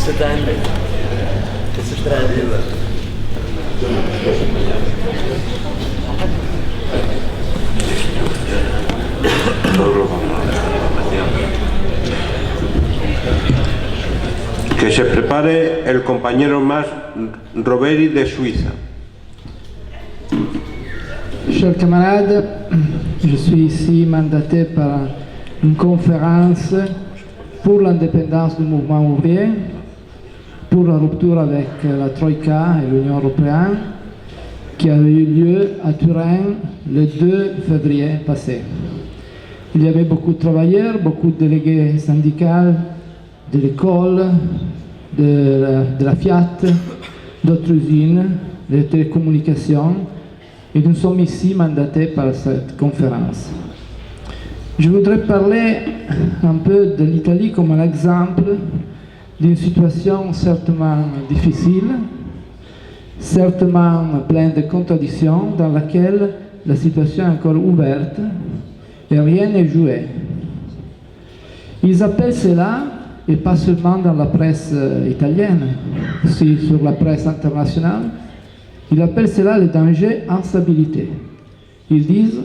settembre, questa strada. Que se prepare el compañero más Roberi de Suiza. Chers camarades, je suis ici mandaté par une conférence pour l'indépendance du mouvement ouvrier, pour la rupture avec la Troïka et l'Union européenne, qui a eu lieu à Turin le 2 février passé. Il y avait beaucoup de travailleurs, beaucoup de délégués syndicaux, de l'école, de la Fiat, d'autres usines, de télécommunications, et nous sommes ici mandatés par cette conférence. Je voudrais parler un peu de l'Italie comme un exemple d'une situation certainement difficile, certainement pleine de contradictions, dans laquelle la situation est encore ouverte et rien n'est joué. Ils appellent cela, et pas seulement dans la presse italienne, aussi sur la presse internationale, ils appellent cela le danger instabilité. Ils disent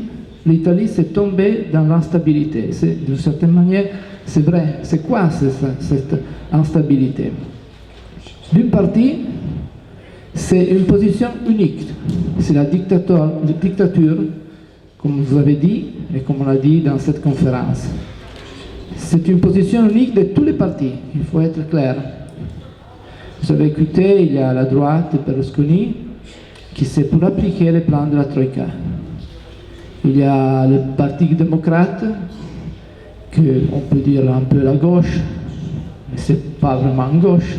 l'Italie s'est tombée dans l'instabilité. D'une certaine manière, c'est vrai. C'est quoi cette instabilité? D'une partie, c'est une position unique. C'est la dictature, comme vous avez dit, et comme on a dit dans cette conférence. C'est une position unique de tous les partis, il faut être clair. Vous avez écouté, il y a la droite de Berlusconi qui c'est pour appliquer les plans de la Troïka. Il y a le Parti démocrate, qu'on peut dire un peu la gauche, mais ce n'est pas vraiment gauche,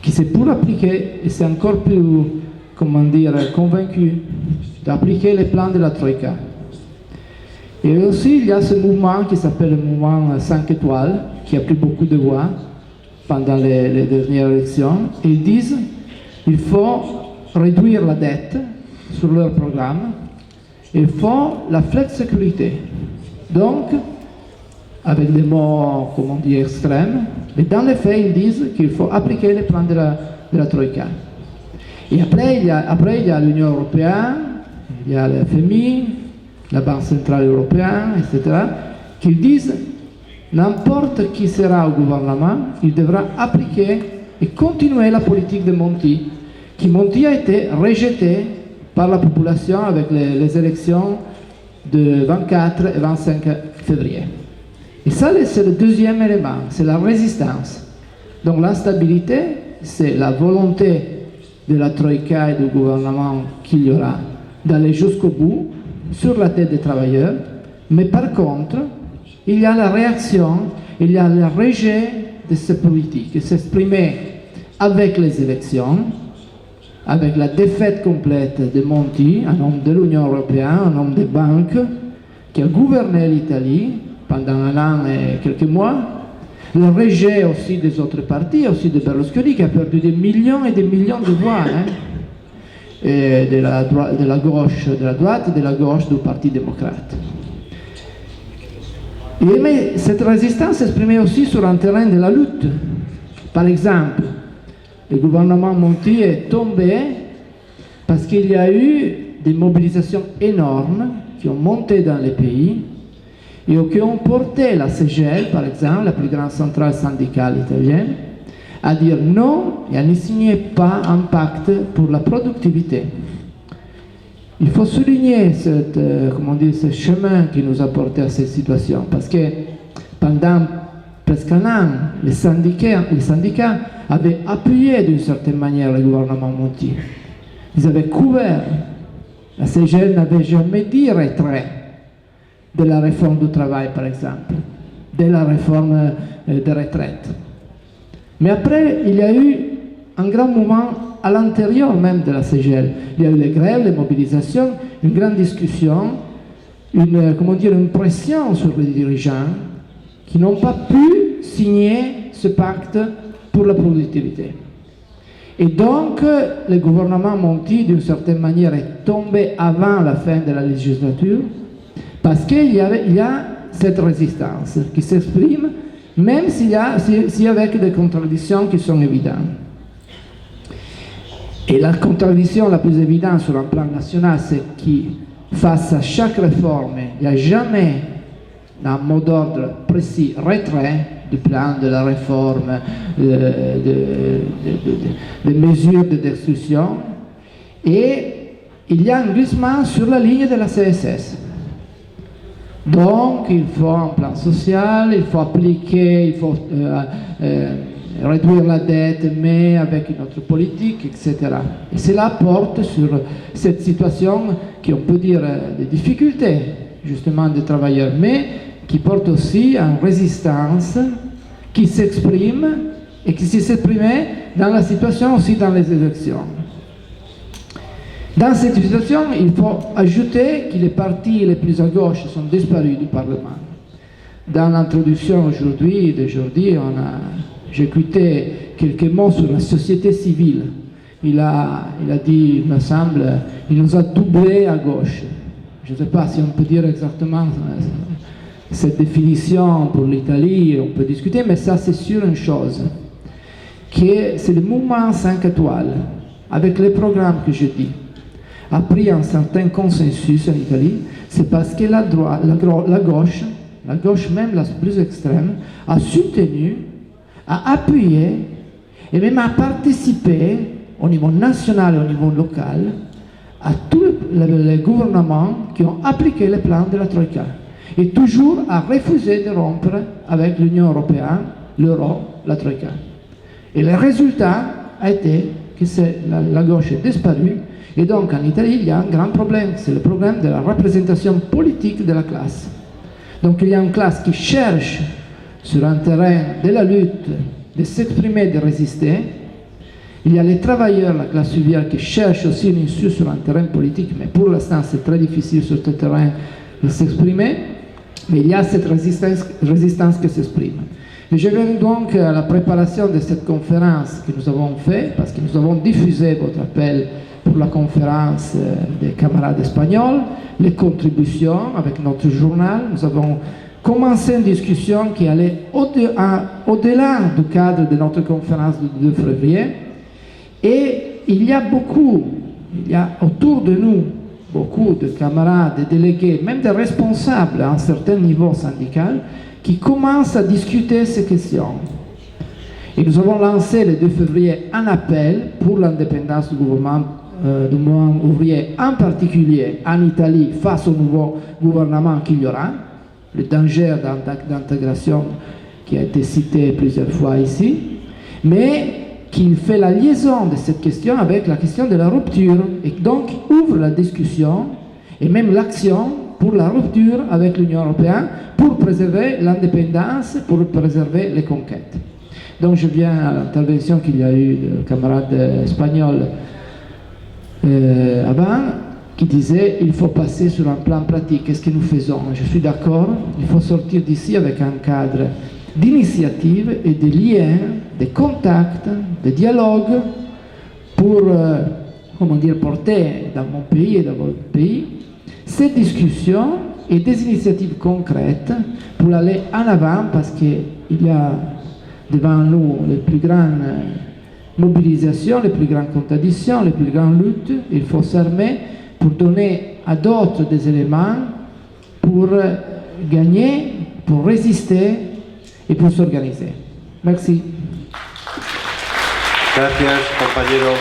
qui c'est pour appliquer, et c'est encore plus, comment dire, convaincu d'appliquer les plans de la Troïka. Et aussi, il y a ce mouvement qui s'appelle le mouvement 5 étoiles, qui a pris beaucoup de voix pendant les dernières élections. Et ils disent qu'il faut réduire la dette sur leur programme. Il faut la flexicurité. Donc, avec des mots, comment dire, extrêmes, mais dans les faits, ils disent qu'il faut appliquer les plans de la Troïka. Et après, il y a l'Union européenne, il y a le FMI, la Banque centrale européenne, etc., qui disent n'importe qui sera au gouvernement, il devra appliquer et continuer la politique de Monti, qui Monti a été rejeté par la population avec les élections de 24 et 25 février. Et ça, c'est le deuxième élément, c'est la résistance. Donc l'instabilité, c'est la volonté de la Troïka et du gouvernement qu'il y aura d'aller jusqu'au bout, sur la tête des travailleurs, mais par contre, il y a la réaction, il y a le rejet de ces politiques qui s'exprimer avec les élections, avec la défaite complète de Monti, un homme de l'Union européenne, un homme des banques, qui a gouverné l'Italie pendant un an et quelques mois, le rejet aussi des autres partis, aussi de Berlusconi, qui a perdu des millions et des millions de voix, et de la gauche, de la droite et de la gauche du Parti démocrate. Mais cette résistance s'exprimait aussi sur un terrain de la lutte. Par exemple, le gouvernement Monti est tombé parce qu'il y a eu des mobilisations énormes qui ont monté dans les pays et qui ont porté la CGL, par exemple, la plus grande centrale syndicale italienne, à dire non et à ne signer pas un pacte pour la productivité. Il faut souligner ce chemin qui nous a porté à cette situation, parce que pendant presque un an, les syndicats avaient appuyé d'une certaine manière le gouvernement Monti. Ils avaient couvert. La CGL n'avait jamais dit retrait de la réforme du travail, par exemple, de la réforme des retraites. Mais après, il y a eu un grand mouvement à l'intérieur même de la CGL. Il y a eu les grèves, les mobilisations, une grande discussion, une pression sur les dirigeants qui n'ont pas pu signer ce pacte pour la productivité. Et donc, le gouvernement Monti, d'une certaine manière, est tombé avant la fin de la législature parce qu'il y a cette résistance qui s'exprime même s'il y a avec des contradictions qui sont évidentes. Et la contradiction la plus évidente sur un plan national, c'est que face à chaque réforme, il n'y a jamais un mot d'ordre précis, retrait du plan de la réforme, des mesures de destruction, et il y a un glissement sur la ligne de la CSS. Donc, il faut un plan social, il faut appliquer, il faut réduire la dette, mais avec une autre politique, etc. Et cela porte sur cette situation qui, on peut dire, des difficultés, justement, des travailleurs, mais qui porte aussi à une résistance qui s'exprime et qui s'exprime dans la situation aussi dans les élections. Dans cette situation, il faut ajouter que les partis les plus à gauche sont disparus du Parlement. Dans l'introduction d'aujourd'hui, j'ai écouté quelques mots sur la société civile. Il a dit, il me semble, il nous a doublé à gauche. Je ne sais pas si on peut dire exactement cette définition pour l'Italie, on peut discuter, mais ça c'est sûr une chose, que c'est le mouvement 5 étoiles, avec les programmes que je dis, a pris un certain consensus en Italie, c'est parce que la gauche même la plus extrême, a soutenu, a appuyé et même a participé au niveau national et au niveau local à tous les gouvernements qui ont appliqué les plans de la Troïka et toujours a refusé de rompre avec l'Union européenne, l'euro, la Troïka. Et le résultat a été que la gauche est disparue. Et donc, en Italie, il y a un grand problème, c'est le problème de la représentation politique de la classe. Donc, il y a une classe qui cherche, sur un terrain de la lutte, de s'exprimer, de résister. Il y a les travailleurs, la classe ouvrière, qui cherche aussi une issue sur un terrain politique, mais pour l'instant, c'est très difficile sur ce terrain de s'exprimer. Mais il y a cette résistance qui s'exprime. Et je viens donc à la préparation de cette conférence que nous avons faite, parce que nous avons diffusé votre appel pour la conférence des camarades espagnols, les contributions avec notre journal. Nous avons commencé une discussion qui allait au-delà du cadre de notre conférence du 2 février. Et il y a autour de nous beaucoup de camarades, de délégués, même des responsables à un certain niveau syndical, qui commencent à discuter ces questions. Et nous avons lancé le 2 février un appel pour l'indépendance du mouvement ouvrier, en particulier en Italie, face au nouveau gouvernement qu'il y aura, le danger d'intégration qui a été cité plusieurs fois ici, mais qu'il fait la liaison de cette question avec la question de la rupture, et donc ouvre la discussion et même l'action pour la rupture avec l'Union européenne, pour préserver l'indépendance, pour préserver les conquêtes. Donc je viens à l'intervention qu'il y a eu du camarade espagnol avant, qui disait il faut passer sur un plan pratique. Qu'est-ce que nous faisons? Je suis d'accord, il faut sortir d'ici avec un cadre d'initiative et de liens, de contacts, de dialogue pour porter dans mon pays et dans votre pays ces discussions et des initiatives concrètes pour aller en avant, parce qu'il y a devant nous les plus grandes mobilisations, les plus grandes contradictions, les plus grandes luttes. Il faut s'armer pour donner à d'autres des éléments pour gagner, pour résister et pour s'organiser. Merci. Gracias, compañero.